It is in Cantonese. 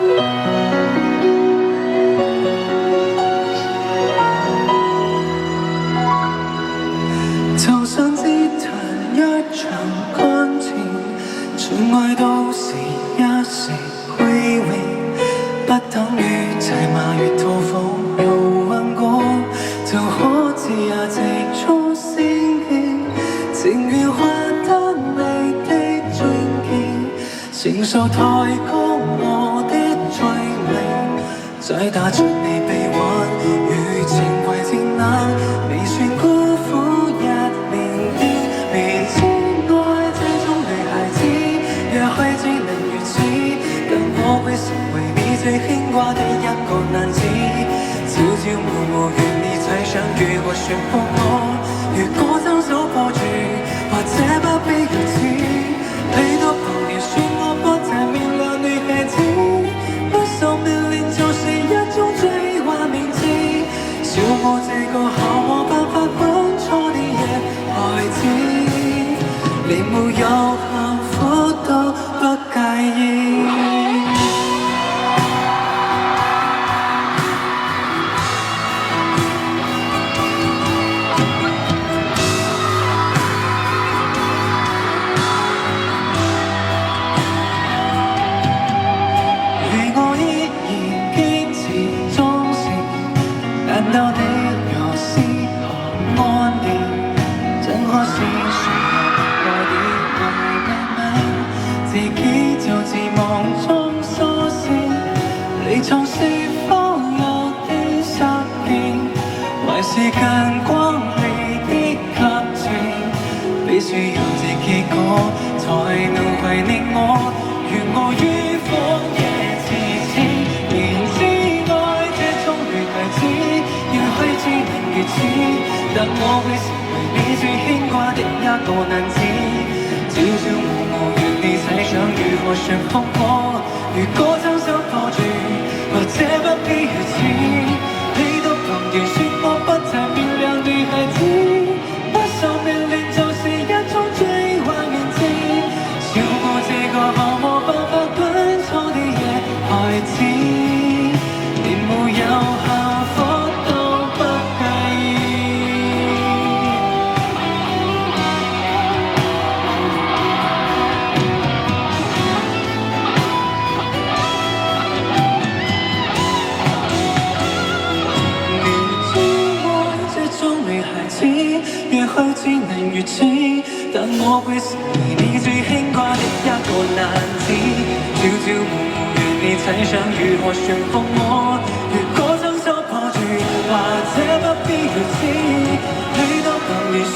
就想只談一場感情，全愛到時一時歸位，不等於齊罵越吐火又溫過，就可知也直觸仙境，情願獲得你的尊敬，承受抬高我的罪名，再打出你臂彎與情為戰冷，未算孤苦一年的未知愛這種女孩子，若許只能如此，但我會成為你最牽掛的一個男子，朝朝暮暮願你才相遇和說服我，如果親手抱住或者不必如此，很多朋友說我不太明了女孩子，不受命令就是一種最壞名字，笑我這個毫無辦法分錯的野孩子，連沒有幸福都不介意。難道你又是何安寧？真可惜誰也不愛的愛慢慢，自己就自夢中甦醒，離床是否有啲失敬，還是更光利的劇情？必須有這結果才能為你我，願我於荒野自清，連知愛這種女孩子。只能如此，但我會成為你最牽掛的一個男子，朝朝暮暮願你猜想如何說服我，如果親手抱住或者不必如此，你都憑謠說我不太漂亮女孩子，不受命令就是一種最壞名字，笑我這個毫無辦法分錯的野孩子，連沒有幸福也許只能如此，但我會成為你最牽掛的一個男子，朝朝暮暮願你猜想如何說服我，如果親手抱住或者不必如此，你都憑良說